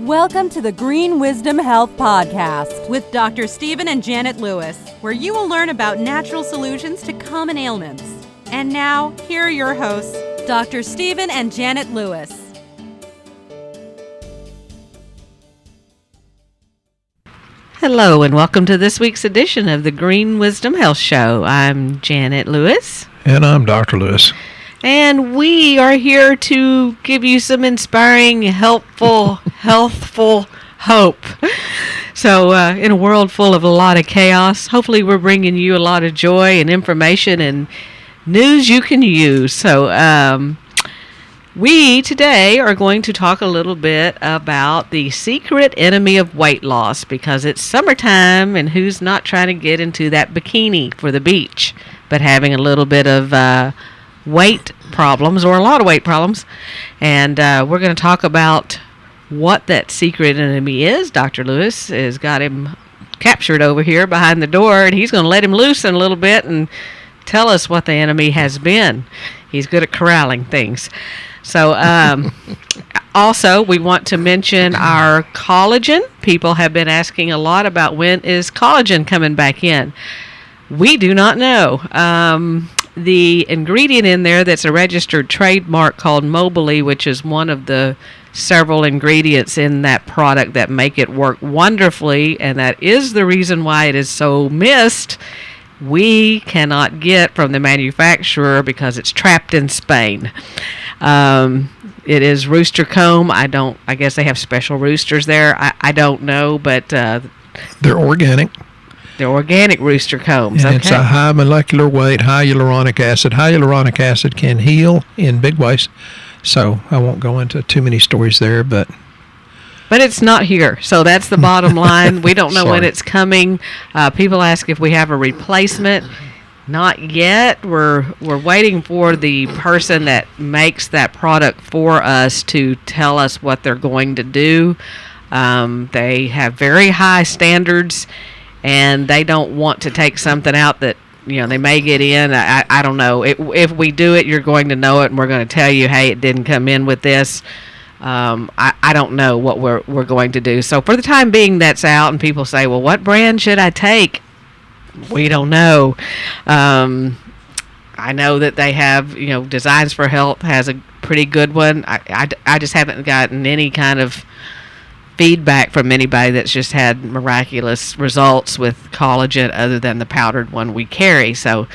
Welcome to the Green Wisdom Health Podcast with Dr. Stephen and Janet Lewis, where you will learn about natural solutions to common ailments. And now, here are your hosts, Dr. Stephen and Janet Lewis. Hello, and welcome to this week's edition of the Green Wisdom Health Show. I'm Janet Lewis. And I'm Dr. Lewis. And we are here to give you some inspiring, helpful, healthful hope. So in a world full of a lot of chaos, hopefully we're bringing you a lot of joy and information and news you can use. So we today are going to talk a little bit about the secret enemy of weight loss, because it's summertime and who's not trying to get into that bikini for the beach, but having a little bit of weight problems, or a lot of weight problems. And we're going to talk about what that secret enemy is. Dr. Lewis has got him captured over here behind the door, and he's going to let him loose in a little bit and tell us what the enemy has been. He's good at corralling things. So also, we want to mention our collagen. People have been asking a lot about when is collagen coming back in. We do not know. The ingredient in there that's a registered trademark called Mobility, which is one of the several ingredients in that product that make it work wonderfully, and that is the reason why it is so missed, we cannot get from the manufacturer because it's trapped in Spain. It is rooster comb. I guess they have special roosters there. I don't know, but they're organic. They're organic rooster combs. And it's a high molecular weight, high hyaluronic acid. High hyaluronic acid can heal in big ways. So I won't go into too many stories there, but it's not here. So that's the bottom line. We don't know when it's coming. People ask if we have a replacement. Not yet. We're waiting for the person that makes that product for us to tell us what they're going to do. They have very high standards, and they don't want to take something out that, they may get in. I don't know. If we do it, you're going to know it, and we're going to tell you, hey, it didn't come in with this. I don't know what we're going to do. So for the time being, that's out, and people say, well, what brand should I take? We don't know. I know that they have, Designs for Health has a pretty good one. I just haven't gotten any kind of feedback from anybody that's just had miraculous results with collagen other than the powdered one we carry. So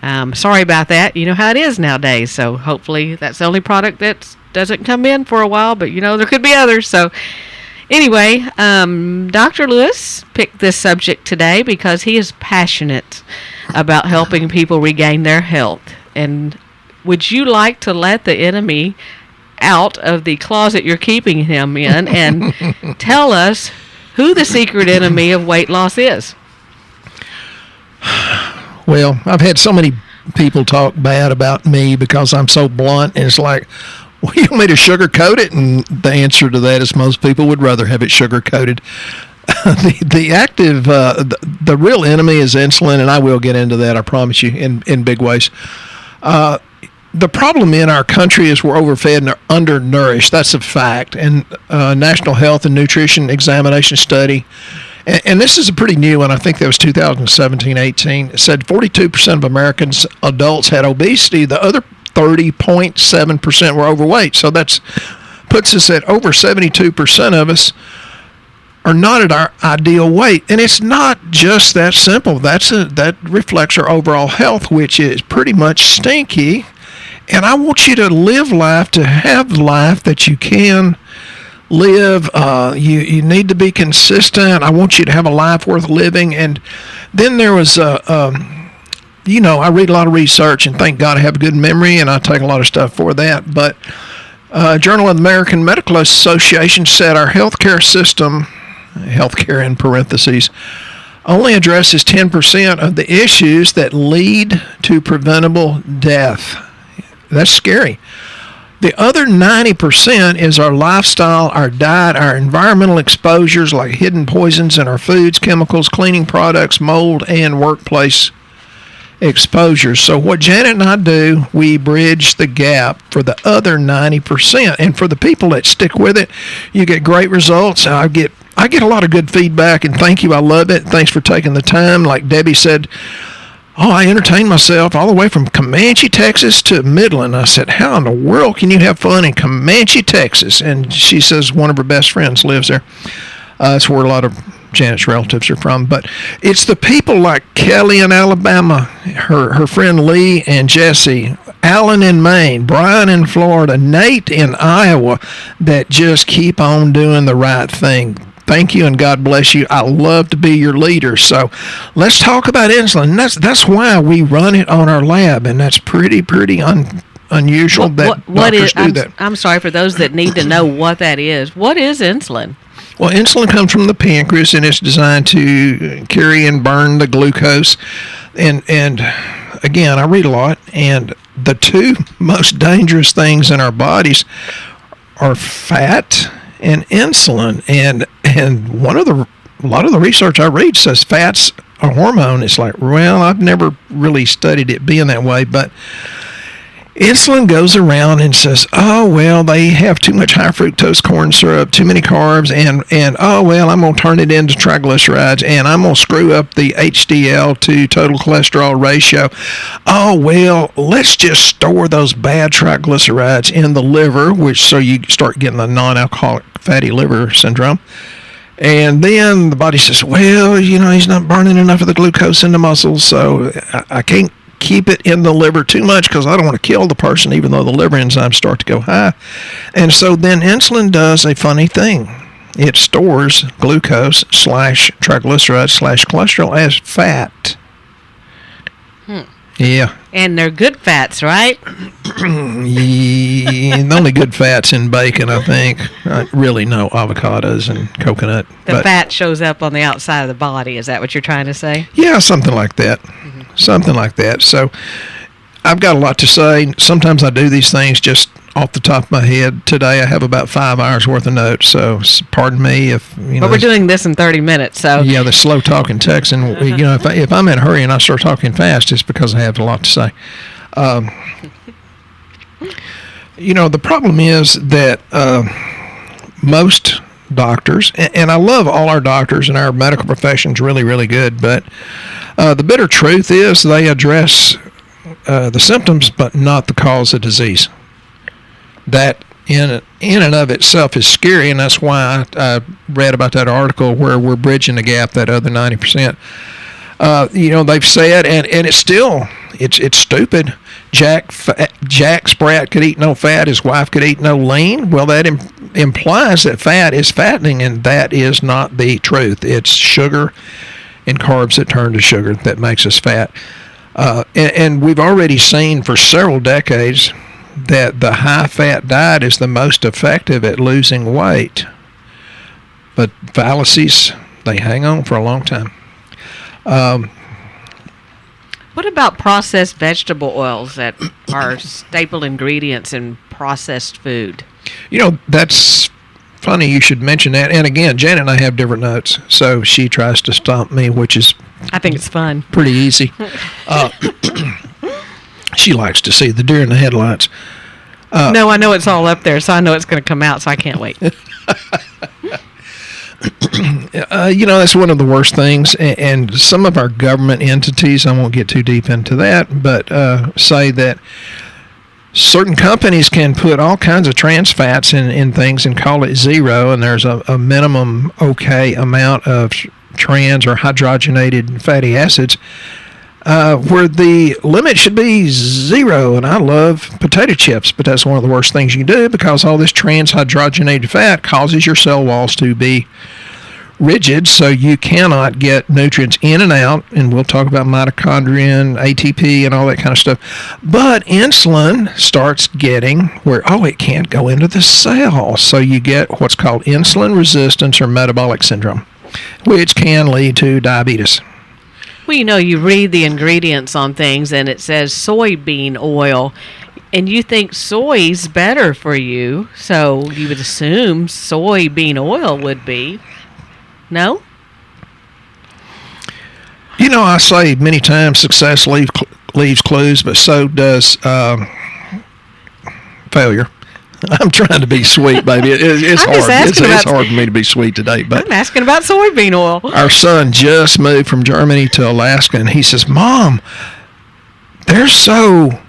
sorry about that. You know how it is nowadays. So hopefully that's the only product that doesn't come in for a while, but there could be others. So anyway, Dr. Lewis picked this subject today because he is passionate about helping people regain their health. And would you like to let the enemy out of the closet you're keeping him in and tell us who the secret enemy of weight loss is? Well, I've had so many people talk bad about me because I'm so blunt, and it's like, well, you want me to sugarcoat it? And the answer to that is most people would rather have it sugar-coated. The real enemy is insulin, and I will get into that, I promise you, in big ways. The problem in our country is we're overfed and undernourished. That's a fact. And National Health and Nutrition Examination Study, and this is a pretty new one, I think that was 2017-18, it said 42% of Americans, adults, had obesity. The other 30.7% were overweight. So that puts us at over 72% of us are not at our ideal weight. And it's not just that simple. That reflects our overall health, which is pretty much stinky. And I want you to live life, to have life that you can live. You need to be consistent. I want you to have a life worth living. And then there was I read a lot of research, and thank God I have a good memory, and I take a lot of stuff for that. But Journal of the American Medical Association said our healthcare system, healthcare in parentheses, only addresses 10% of the issues that lead to preventable death. That's scary. The other 90% is our lifestyle, our diet, our environmental exposures like hidden poisons in our foods, chemicals, cleaning products, mold, and workplace exposures. So what Janet and I do, we bridge the gap for the other 90%. And for the people that stick with it, you get great results. I get a lot of good feedback, and thank you. I love it. Thanks for taking the time. Like Debbie said, I entertained myself all the way from Comanche, Texas to Midland. I said, how in the world can you have fun in Comanche, Texas? And she says one of her best friends lives there. That's where a lot of Janet's relatives are from. But it's the people like Kelly in Alabama, her friend Lee and Jesse, Alan in Maine, Brian in Florida, Nate in Iowa, that just keep on doing the right thing. Thank you and God bless you. I love to be your leader. So let's talk about insulin. That's why we run it on our lab, and that's pretty unusual that doctors do that. I'm sorry for those that need to know what that is. What is insulin? Well, insulin comes from the pancreas, and it's designed to carry and burn the glucose. And again, I read a lot, and the two most dangerous things in our bodies are fat and insulin. And a lot of the research I read says fat's a hormone. It's like, well, I've never really studied it being that way, but insulin goes around and says, oh, well, they have too much high fructose corn syrup, too many carbs, and oh, well, I'm going to turn it into triglycerides, and I'm going to screw up the HDL to total cholesterol ratio. Oh, well, let's just store those bad triglycerides in the liver, so you start getting the non-alcoholic fatty liver syndrome. And then the body says, well, he's not burning enough of the glucose in the muscles, so I can't keep it in the liver too much because I don't want to kill the person, even though the liver enzymes start to go high. And so then insulin does a funny thing. It stores glucose / triglycerides / cholesterol as fat. Yeah. And they're good fats, right? The only good fats in bacon, I think. Really no avocados and coconut. The fat shows up on the outside of the body. Is that what you're trying to say? Yeah, something like that. Mm-hmm. Something like that. So I've got a lot to say. Sometimes I do these things just off the top of my head. Today I have about 5 hours worth of notes, so pardon me if But we're doing this in 30 minutes, so yeah, the slow talking text, and if I'm in a hurry and I start talking fast, it's because I have a lot to say. The problem is that most doctors, and I love all our doctors, and our medical profession's really, really good, but the bitter truth is they address the symptoms but not the cause of disease. That in and of itself is scary, and that's why I read about that article where we're bridging the gap, that other 90%. They've said, and it's still, it's stupid. Jack Sprat could eat no fat, his wife could eat no lean. Well, that implies that fat is fattening, and that is not the truth. It's sugar and carbs that turn to sugar that makes us fat. And we've already seen for several decades that the high-fat diet is the most effective at losing weight. But fallacies, they hang on for a long time. What about processed vegetable oils that are staple ingredients in processed food? That's funny you should mention that. And again, Janet and I have different notes, so she tries to stomp me, which is, I think it's fun. Pretty easy. She likes to see the deer in the headlights. No, I know it's all up there, so I know it's going to come out, so I can't wait. That's one of the worst things, and some of our government entities, I won't get too deep into that, but say that certain companies can put all kinds of trans fats in things and call it zero, and there's a minimum okay amount of trans or hydrogenated fatty acids where the limit should be zero. And I love potato chips, but that's one of the worst things you can do because all this trans hydrogenated fat causes your cell walls to be rigid, so you cannot get nutrients in and out, and we'll talk about mitochondria, ATP, and all that kind of stuff. But insulin starts getting where, it can't go into the cell, so you get what's called insulin resistance or metabolic syndrome, which can lead to diabetes. Well, you read the ingredients on things, and it says soybean oil, and you think soy's better for you, so you would assume soybean oil would be. No? I say many times success leaves clues, but so does failure. I'm trying to be sweet, baby. It's hard. It's hard for me to be sweet today. But I'm asking about soybean oil. Our son just moved from Germany to Alaska, and he says, "Mom, they're so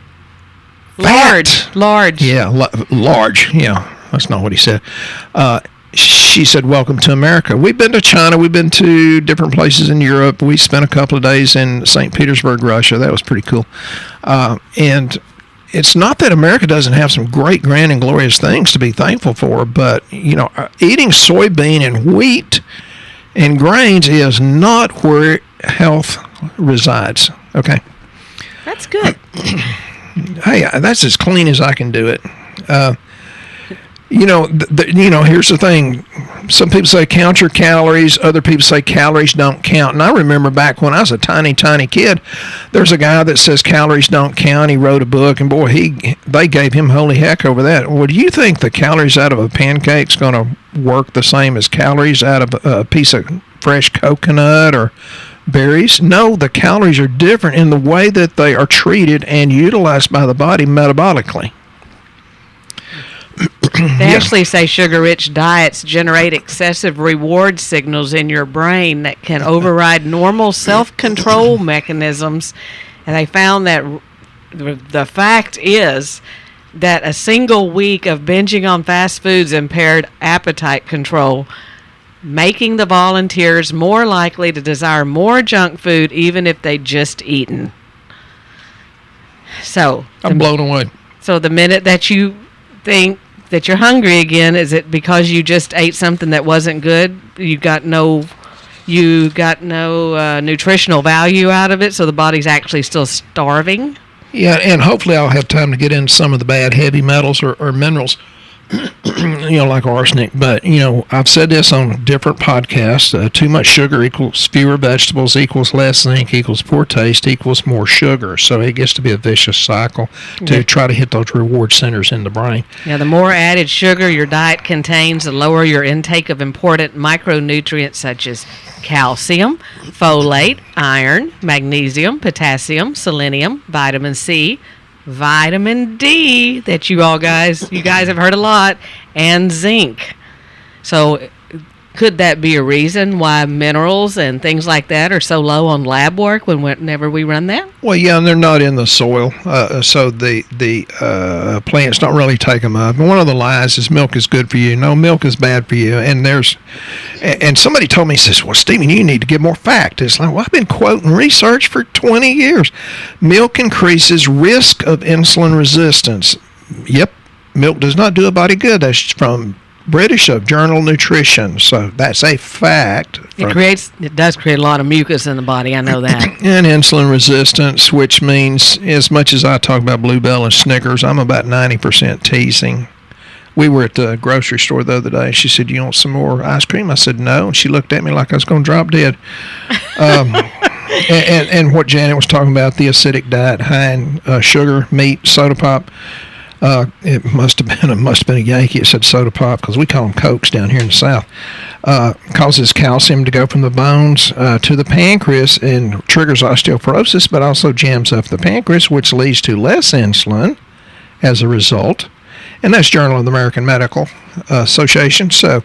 fat." Large. Yeah, large. Yeah, that's not what he said. She said, "Welcome to America." We've been to China. We've been to different places in Europe. We spent a couple of days in St. Petersburg, Russia. That was pretty cool. And it's not that America doesn't have some great, grand, and glorious things to be thankful for, but, eating soybean and wheat and grains is not where health resides. Okay? That's good. Hey, that's as clean as I can do it. Here's the thing. Some people say count your calories. Other people say calories don't count. And I remember back when I was a tiny, tiny kid, there's a guy that says calories don't count. He wrote a book, and boy, they gave him holy heck over that. Well, do you think the calories out of a pancake's going to work the same as calories out of a piece of fresh coconut or berries? No, the calories are different in the way that they are treated and utilized by the body metabolically. They actually say sugar-rich diets generate excessive reward signals in your brain that can override normal self-control mechanisms. And they found that the fact is that a single week of binging on fast foods impaired appetite control, making the volunteers more likely to desire more junk food even if they'd just eaten. So I'm blown away. So the minute that you think that you're hungry again, is it because you just ate something that wasn't good? You got no nutritional value out of it, so the body's actually still starving? Yeah, and hopefully I'll have time to get into some of the bad heavy metals or minerals, like arsenic. But, I've said this on different podcasts. Too much sugar equals fewer vegetables, equals less zinc, equals poor taste, equals more sugar. So it gets to be a vicious cycle to try to hit those reward centers in the brain. Now, the more added sugar your diet contains, the lower your intake of important micronutrients such as calcium, folate, iron, magnesium, potassium, selenium, vitamin C, vitamin D that you guys have heard a lot, and zinc. So could that be a reason why minerals and things like that are so low on lab work whenever we run that? Well, yeah, and they're not in the soil, so the plants don't really take them up. And one of the lies is milk is good for you. No, milk is bad for you. And somebody told me, says, "Well, Stephen, you need to get more fact." It's like, well, I've been quoting research for 20 years. Milk increases risk of insulin resistance. Yep, milk does not do a body good. That's from British Journal Nutrition, so that's a fact. It does create a lot of mucus in the body, I know that. And insulin resistance, which means as much as I talk about Bluebell and Snickers, I'm about 90% teasing. We were at the grocery store the other day, and she said, "Do you want some more ice cream?" I said, "No," and she looked at me like I was going to drop dead. And what Janet was talking about, the acidic diet, high in sugar, meat, soda pop. It must have been a Yankee. It said soda pop because we call them Cokes down here in the South. Causes calcium to go from the bones to the pancreas and triggers osteoporosis, but also jams up the pancreas, which leads to less insulin as a result. And that's Journal of the American Medical Association. So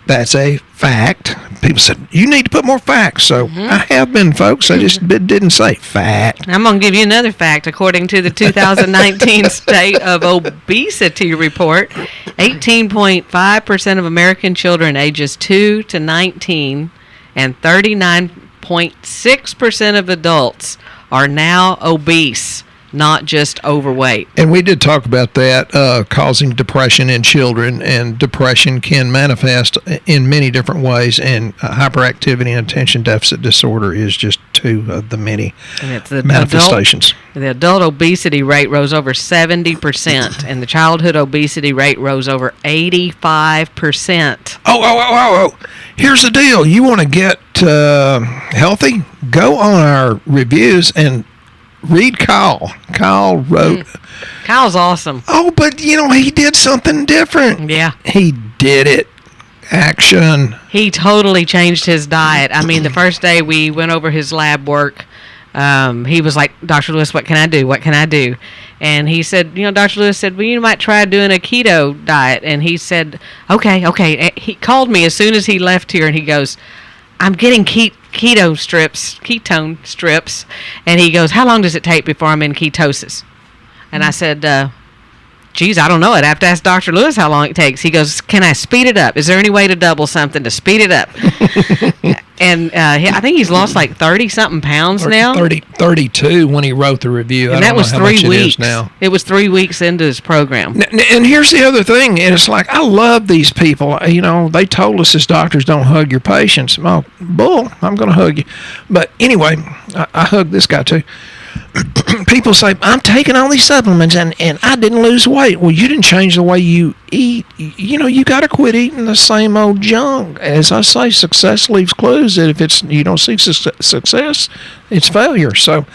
that's a fact. People said, "You need to put more facts." So I have been, folks. I just didn't say fact. I'm going to give you another fact. According to the 2019 State of Obesity Report, 18.5% of American children ages 2 to 19 and 39.6% of adults are now obese, not just overweight. And we did talk about that, causing depression in children, and depression can manifest in many different ways, and hyperactivity and attention deficit disorder is just two of the many manifestations. The adult obesity rate rose over 70%, and the childhood obesity rate rose over 85%. Oh. Here's the deal. You want to get healthy? Go on our reviews and read Kyle. Kyle wrote. Kyle's awesome. Oh, but, he did something different. Yeah. He did it. Action. He totally changed his diet. I mean, the first day we went over his lab work, he was like, Dr. Lewis, what can I do? What can I do? And he said, Dr. Lewis said, well, you might try doing a keto diet. And he said, okay. He called me as soon as he left here, and he goes, I'm getting ketone strips. And he goes, how long does it take before I'm in ketosis? And I said, geez, I don't know. I'd have to ask Dr. Lewis how long it takes. He goes, can I speed it up? Is there any way to double something to speed it up? And I think he's lost like 30-something pounds now. 32 when he wrote the review. And I don't that was know how 3 much weeks. It is now. It was 3 weeks into his program. And here's the other thing. And it's like, I love these people. They told us as doctors, don't hug your patients. Oh, bull, I'm going to hug you. But anyway, I hug this guy too. People say, I'm taking all these supplements and I didn't lose weight. Well, you didn't change the way you eat. You got to quit eating the same old junk. As I say, success leaves clues that if you don't see success, it's failure. So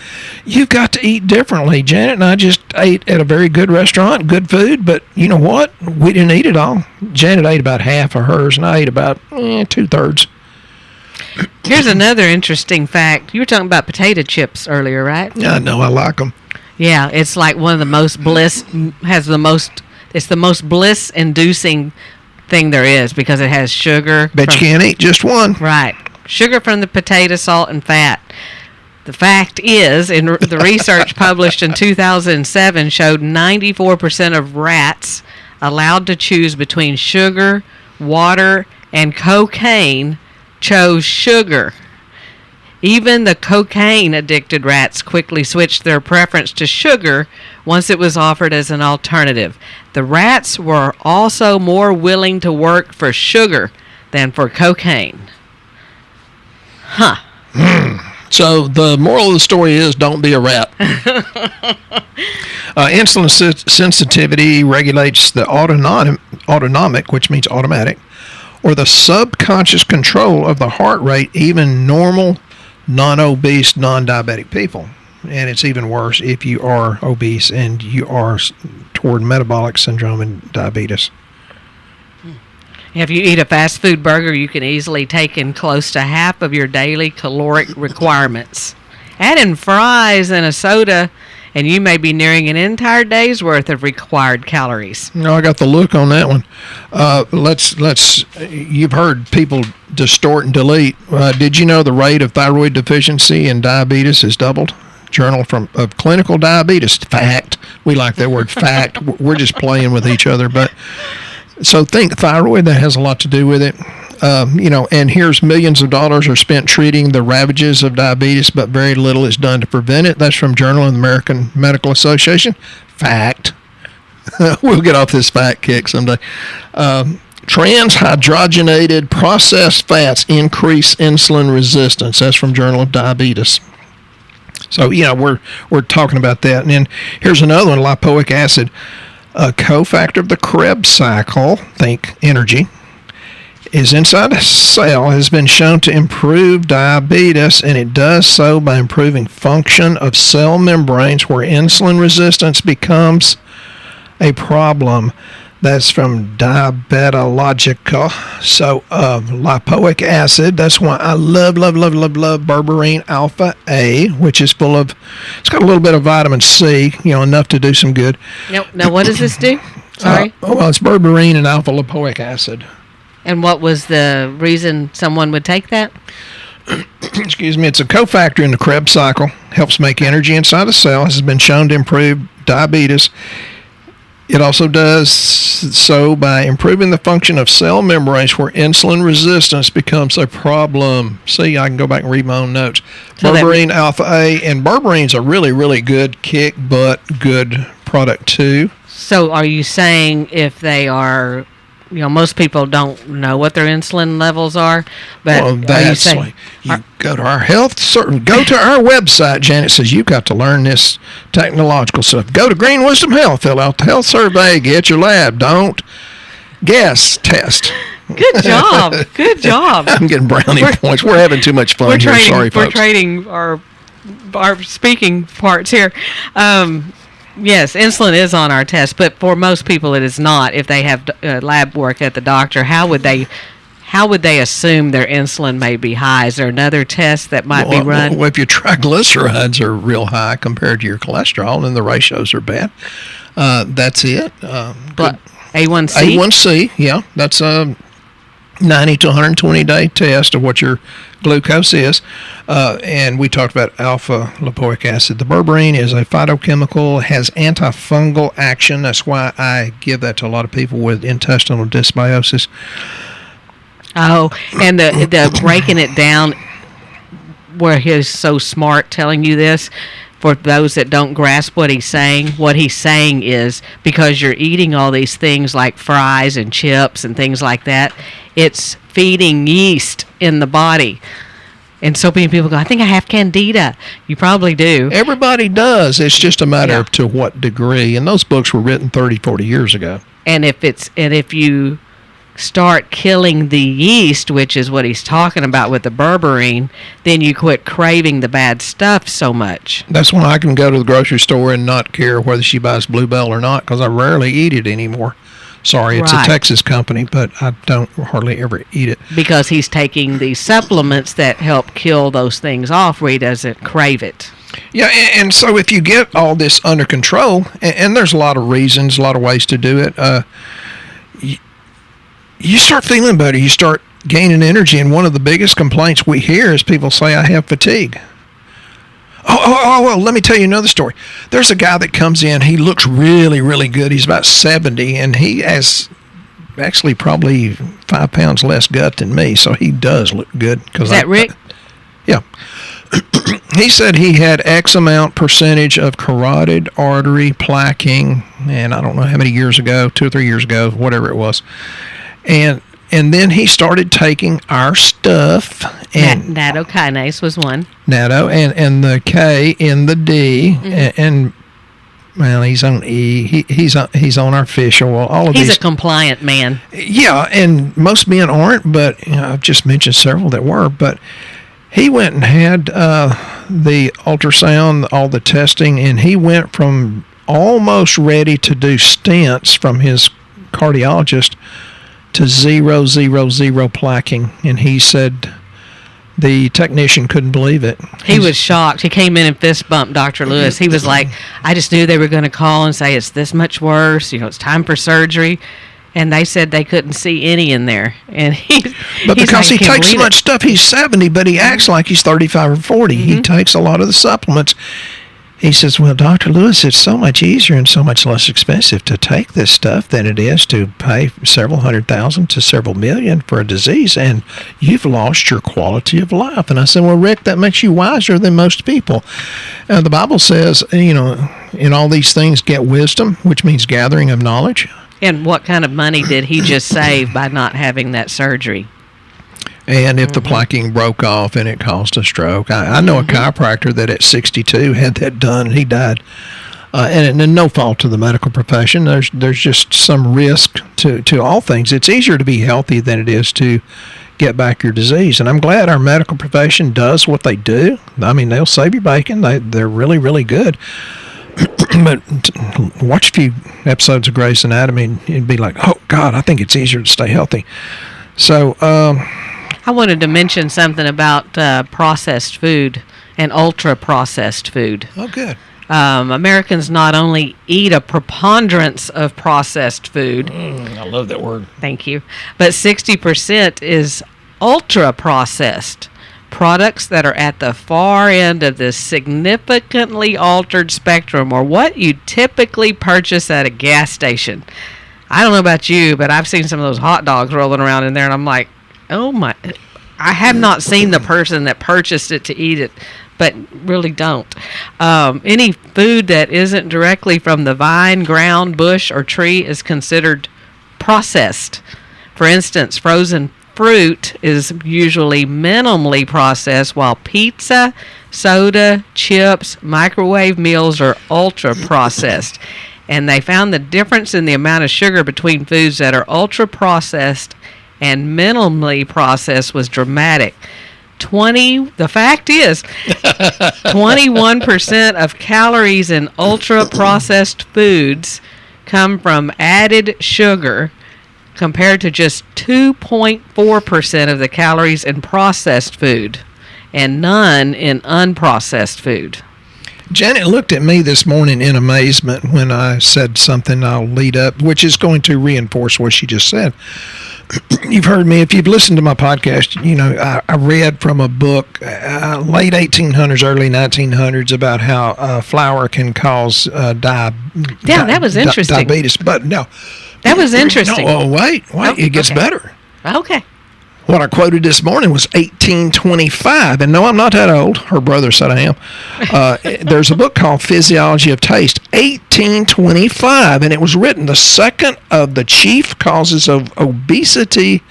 you've got to eat differently. Janet and I just ate at a very good restaurant, good food, but you know what? We didn't eat it all. Janet ate about half of hers and I ate about 2/3. Here's another interesting fact. You were talking about potato chips earlier, right? Yeah, I know. I like them. Yeah, it's like one of the most it's the most bliss-inducing thing there is because it has sugar. Bet you can't eat just one. Right. Sugar from the potato, salt, and fat. The fact is, the research published in 2007 showed 94% of rats allowed to choose between sugar, water, and cocaine chose sugar. Even the cocaine-addicted rats quickly switched their preference to sugar once it was offered as an alternative. The rats were also more willing to work for sugar than for cocaine. Huh. So the moral of the story is don't be a rat. Insulin sensitivity regulates the autonomic, which means automatic, or the subconscious control of the heart rate, even normal, non-obese, non-diabetic people. And it's even worse if you are obese and you are toward metabolic syndrome and diabetes. If you eat a fast food burger, you can easily take in close to half of your daily caloric requirements. Add in fries and a soda, and you may be nearing an entire day's worth of required calories. No, I got the look on that one. You've heard people distort and delete. Did you know the rate of thyroid deficiency and diabetes has doubled? Journal of Clinical Diabetes. Fact. We like that word fact. We're just playing with each other. But so think thyroid, that has a lot to do with it. And here's millions of dollars are spent treating the ravages of diabetes, but very little is done to prevent it. That's from Journal of the American Medical Association. Fact. We'll get off this fact kick someday. Transhydrogenated processed fats increase insulin resistance. That's from Journal of Diabetes. So, we're talking about that. And then here's another one, lipoic acid. A cofactor of the Krebs cycle, think energy, is inside a cell, has been shown to improve diabetes, and it does so by improving function of cell membranes where insulin resistance becomes a problem. That's from Diabetologica. So lipoic acid, that's why I love berberine alpha A, which is it's got a little bit of vitamin C, enough to do some good. Now what does this do? Sorry? It's berberine and alpha lipoic acid. And what was the reason someone would take that? Excuse me. It's a cofactor in the Krebs cycle. Helps make energy inside a cell. Has been shown to improve diabetes. It also does so by improving the function of cell membranes where insulin resistance becomes a problem. See, I can go back and read my own notes. So berberine alpha A, and berberine's a really, really good kick butt good product too. So are you saying if they are, most people don't know what their insulin levels are, but well, that's why you go to our go to our website. Janet says you've got to learn this technological stuff. Go to Green Wisdom Health, fill out the health survey, get your lab. Don't guess, test. Good job. Good job. I'm getting brownie points. We're having too much fun here. Sorry, folks. We're trading our speaking parts here. Yes, insulin is on our test, but for most people it is not. If they have lab work at the doctor, how would they how would they assume their insulin may be high? Is there another test that might be run? Well, if your triglycerides are real high compared to your cholesterol and the ratios are bad, that's it. But A1C? A1C, yeah. That's a 90 to 120 day test of what your glucose is. And we talked about alpha lipoic acid. The berberine is a phytochemical, has antifungal action. That's why I give that to a lot of people with intestinal dysbiosis. Oh, and the breaking it down where he's so smart telling you this, for those that don't grasp what he's saying is because you're eating all these things like fries and chips and things like that, it's feeding yeast in the body. And so many people go, I think I have candida. You probably do. Everybody does. It's just a matter of to what degree. And those books were written 30, 40 years ago. And if you start killing the yeast, which is what he's talking about with the berberine, then you quit craving the bad stuff so much. That's why I can go to the grocery store and not care whether she buys Bluebell or not, because I rarely eat it anymore. Sorry, it's a Texas company, but I don't hardly ever eat it. Because he's taking these supplements that help kill those things off where he doesn't crave it. Yeah, and so if you get all this under control, and there's a lot of reasons, a lot of ways to do it, you start feeling better. You start gaining energy, and one of the biggest complaints we hear is people say, I have fatigue. Well, let me tell you another story. There's a guy that comes in. He looks really, really good. He's about 70, and he has actually probably 5 pounds less gut than me, so he does look good. Is that Rick? Yeah. He said he had X amount percentage of carotid artery plaquing, and I don't know how many years ago, 2 or 3 years ago, whatever it was. And then he started taking our stuff. And nattokinase was one. Natto and the K in the D, and well, he's on E. He's on our fish oil. All of these. He's a compliant man. Yeah, and most men aren't, but I've just mentioned several that were. But he went and had the ultrasound, all the testing, and he went from almost ready to do stents from his cardiologist to 0 plaquing, and he said the technician couldn't believe it. He was shocked. He came in and fist bumped Dr. Lewis. He was like, I just knew they were going to call and say it's this much worse, it's time for surgery. And they said they couldn't see any in there. And but because he takes so much stuff, he's 70, but he acts like he's 35 or 40. He takes a lot of the supplements. He says, well, Dr. Lewis, it's so much easier and so much less expensive to take this stuff than it is to pay several $100,000 to several million for a disease, and you've lost your quality of life. And I said, well, Rick, that makes you wiser than most people. The Bible says, in all these things, get wisdom, which means gathering of knowledge. And what kind of money did he just save by not having that surgery? And if the plaquing broke off and it caused a stroke. I know a chiropractor that at 62 had that done, and he died. And no fault to the medical profession. There's just some risk to all things. It's easier to be healthy than it is to get back your disease. And I'm glad our medical profession does what they do. I mean, they'll save your bacon. They're really, really good. But watch a few episodes of Grey's Anatomy and you'd be like, oh, God, I think it's easier to stay healthy. So, I wanted to mention something about processed food and ultra-processed food. Oh, good. Americans not only eat a preponderance of processed food. I love that word. Thank you. But 60% is ultra-processed. Products that are at the far end of this significantly altered spectrum, or what you typically purchase at a gas station. I don't know about you, but I've seen some of those hot dogs rolling around in there, and I'm like, oh my, I have not seen the person that purchased it to eat it, but really don't. Any food that isn't directly from the vine, ground, bush, or tree is considered processed. For instance, frozen fruit is usually minimally processed, while pizza, soda, chips, microwave meals are ultra processed. And they found the difference in the amount of sugar between foods that are ultra processed and minimally processed was dramatic. The fact is, 21% of calories in ultra processed foods come from added sugar, compared to just 2.4% of the calories in processed food and none in unprocessed food. Janet looked at me this morning in amazement when I said something I'll lead up, which is going to reinforce what she just said. You've heard me, if you've listened to my podcast, you know, I read from a book, late 1800s, early 1900s, about how flour can cause that was interesting. Diabetes. But no. That was interesting. No, wait, it gets better. Okay. What I quoted this morning was 1825, and no, I'm not that old. Her brother said I am. There's a book called Physiology of Taste, 1825, and it was written, the second of the chief causes of obesity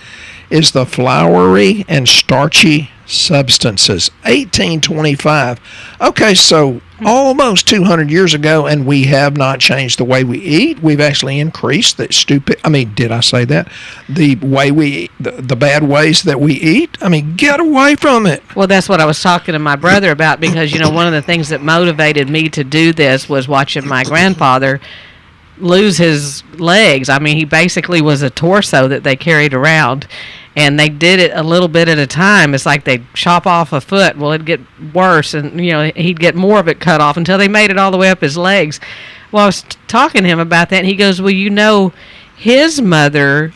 is the floury and starchy substances. 1825. Okay, so almost 200 years ago, and we have not changed the way we eat. We've actually increased did I say that? The way we eat, the bad ways that we eat. I mean, get away from it. Well, that's what I was talking to my brother about, because, you know, one of the things that motivated me to do this was watching my grandfather lose his legs. I mean, he basically was a torso that they carried around, and they did it a little bit at a time. It's like they'd chop off a foot. Well, it'd get worse, and, you know, he'd get more of it cut off until they made it all the way up his legs. Well, I was talking to him about that, and he goes, well, you know, his mother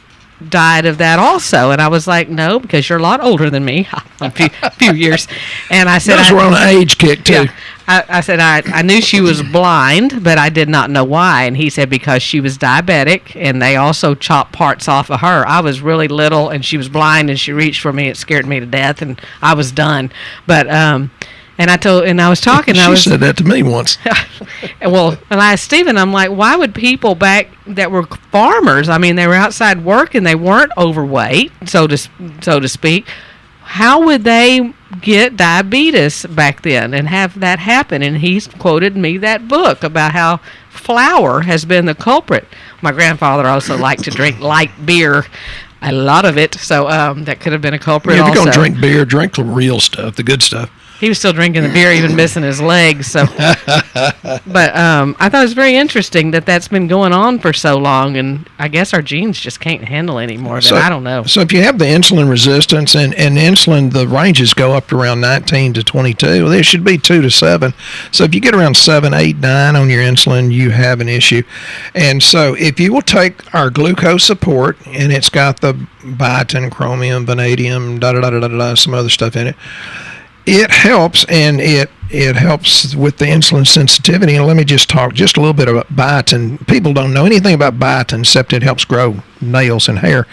died of that also. And I was like, no, because you're a lot older than me, a few years. And I said, we're on an age kick too. Yeah, I said, I knew she was blind, but I did not know why. And he said, because she was diabetic, and they also chopped parts off of her. I was really little, and she was blind, and she reached for me. It scared me to death, and I was done. But and I was talking. She said that to me once. Well, and I asked Stephen, I'm like, why would people back that were farmers? I mean, they were outside working, they weren't overweight, so to speak. How would they get diabetes back then and have that happen? And he's quoted me that book about how flour has been the culprit. My grandfather also liked to drink light beer, a lot of it, so that could have been a culprit also. If you're going to drink beer, drink the real stuff, the good stuff. He was still drinking the beer, even missing his legs. So, but I thought it was very interesting that that's been going on for so long, and I guess our genes just can't handle any more of it. I don't know. So if you have the insulin resistance, and insulin, the ranges go up to around 19 to 22. Well, there should be 2 to 7. So if you get around 7, 8, 9 on your insulin, you have an issue. And so if you will take our glucose support, and it's got the biotin, chromium, vanadium, some other stuff in it. It helps, and it helps with the insulin sensitivity. And let me just talk just a little bit about biotin. People don't know anything about biotin except it helps grow nails and hair.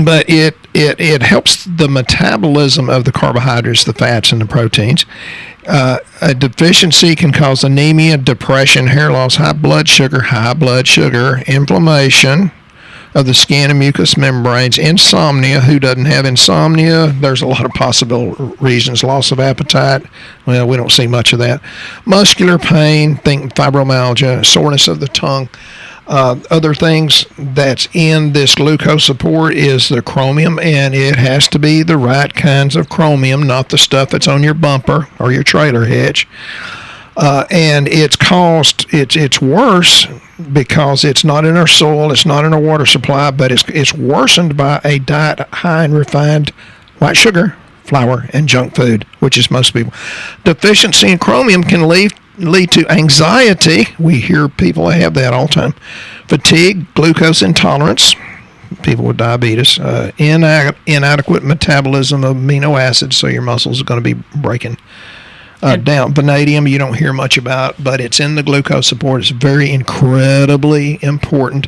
But it helps the metabolism of the carbohydrates, the fats, and the proteins. A deficiency can cause anemia, depression, hair loss, high blood sugar, inflammation of the skin and mucous membranes, insomnia. Who doesn't have insomnia? There's a lot of possible reasons. Loss of appetite. Well, we don't see much of that. Muscular pain, think fibromyalgia, soreness of the tongue. Other things that's in this glucose support is the chromium, and it has to be the right kinds of chromium, not the stuff that's on your bumper or your trailer hitch. And it's worse because it's not in our soil, it's not in our water supply, but it's worsened by a diet high in refined white sugar, flour, and junk food, which is most people. Deficiency in chromium can lead to anxiety. We hear people have that all the time. Fatigue, glucose intolerance, people with diabetes, inadequate metabolism of amino acids, so your muscles are going to be breaking down. Vanadium, you don't hear much about, but it's in the glucose support. It's very incredibly important.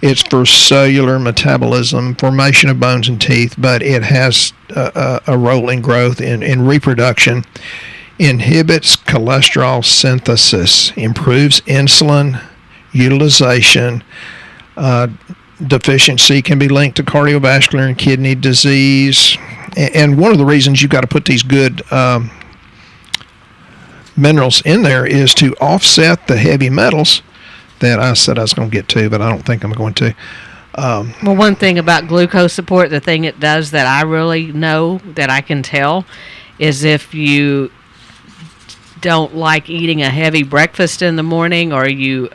It's for cellular metabolism, formation of bones and teeth, but it has a role in growth, in reproduction, inhibits cholesterol synthesis, improves insulin utilization. Deficiency can be linked to cardiovascular and kidney disease. And one of the reasons you've got to put these good minerals in there is to offset the heavy metals that I said I was going to get to, but I don't think I'm going to. Well, one thing about glucose support, the thing it does that I really know, that I can tell, is if you don't like eating a heavy breakfast in the morning, or you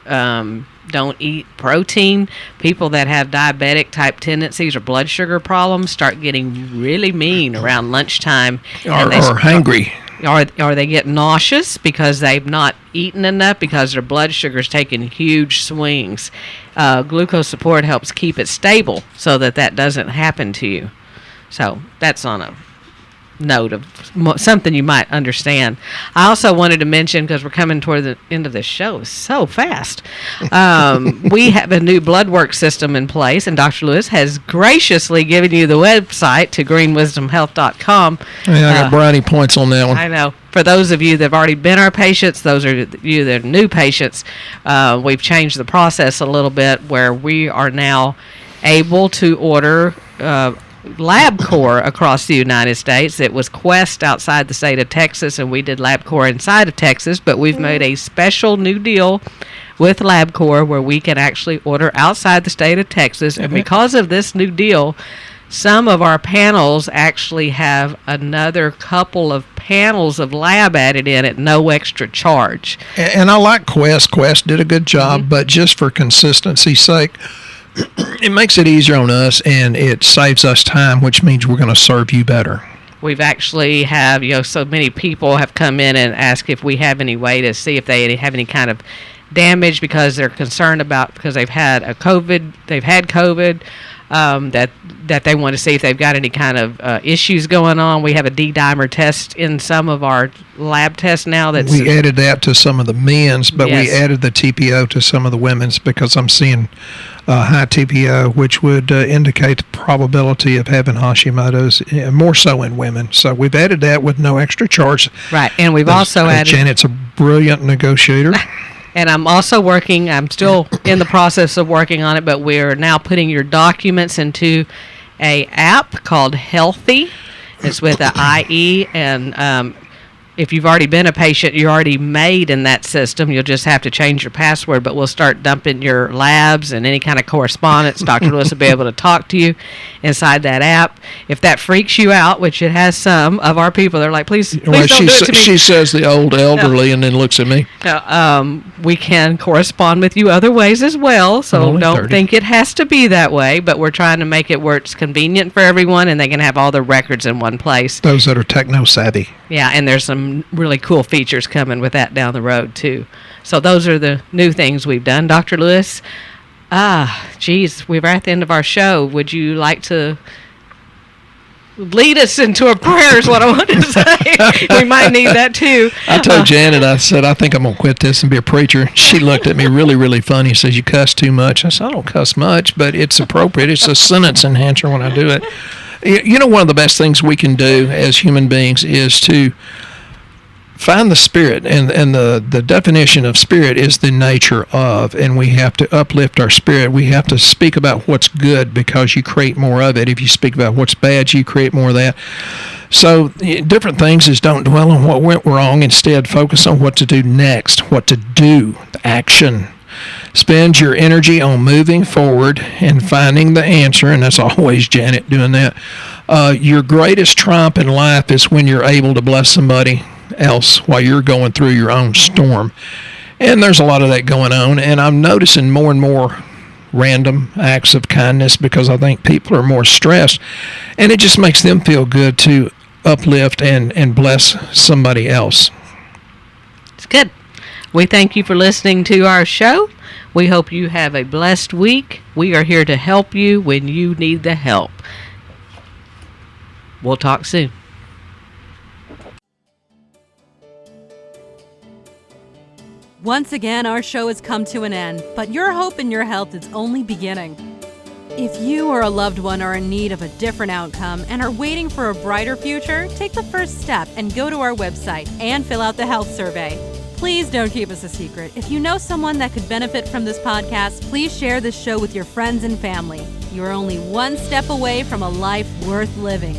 don't eat protein. People that have diabetic type tendencies or blood sugar problems start getting really mean around lunchtime. Or hangry. Or they get nauseous because they've not eaten enough because their blood sugar's taking huge swings. Glucose support helps keep it stable so that doesn't happen to you. So that's on a note of something you might understand. I also wanted to mention, because we're coming toward the end of this show so fast, we have a new blood work system in place, and Dr. Lewis has graciously given you the website to greenwisdomhealth.com. Yeah, I got brownie points on that one. I know. For those of you that have already been our patients, those are you that are new patients, we've changed the process a little bit where we are now able to order LabCorp across the United States. It was Quest outside the state of Texas, and we did LabCorp inside of Texas, but we've made a special new deal with LabCorp where we can actually order outside the state of Texas. And because of this new deal, some of our panels actually have another couple of panels of lab added in at no extra charge. And I like Quest. Quest did a good job, but just for consistency's sake, it makes it easier on us, and it saves us time, which means we're going to serve you better. We've actually have, so many people have come in and asked if we have any way to see if they have any kind of damage because they're concerned about, because they've had COVID, that they want to see if they've got any kind of issues going on. We have a D-dimer test in some of our lab tests now. We added that to some of the men's, but we added the TPO to some of the women's because I'm seeing high TPO, which would indicate the probability of having Hashimoto's, more so in women. So we've added that with no extra charge. Right, and we've also added... Janet's a brilliant negotiator. And I'm still in the process of working on it, but we're now putting your documents into a app called Healthy. It's with an IE, and if you've already been a patient, you're already made in that system. You'll just have to change your password, but we'll start dumping your labs and any kind of correspondence. Dr. Lewis will be able to talk to you inside that app. If that freaks you out, which it has some of our people, they're like, please don't do it to me. She says the old elderly and then looks at me. We can correspond with you other ways as well, so don't think it has to be that way, but we're trying to make it where it's convenient for everyone and they can have all their records in one place. Those that are techno-savvy. Yeah, and there's some really cool features coming with that down the road, too. So those are the new things we've done. Dr. Lewis, we're at the end of our show. Would you like to lead us into a prayer is what I want to say. We might need that, too. I told Janet, I said, I think I'm going to quit this and be a preacher. She looked at me really, really funny. Says, you cuss too much. I said, I don't cuss much, but it's appropriate. It's a sentence enhancer when I do it. One of the best things we can do as human beings is to find the spirit, and the definition of spirit is the nature of, and we have to uplift our spirit. We have to speak about what's good because you create more of it. If you speak about what's bad, you create more of that. So different things is don't dwell on what went wrong. Instead, focus on what to do next, what to do, the action. Spend your energy on moving forward and finding the answer, and that's always Janet doing that. Your greatest triumph in life is when you're able to bless somebody else while you're going through your own storm. And there's a lot of that going on, and I'm noticing more and more random acts of kindness because I think people are more stressed, and it just makes them feel good to uplift and bless somebody else. It's good. We thank you for listening to our show. We hope you have a blessed week. We are here to help you when you need the help. We'll talk soon. Once again, our show has come to an end, but your hope in your health is only beginning. If you or a loved one are in need of a different outcome and are waiting for a brighter future, take the first step and go to our website and fill out the health survey. Please don't keep us a secret. If you know someone that could benefit from this podcast, please share this show with your friends and family. You're only one step away from a life worth living.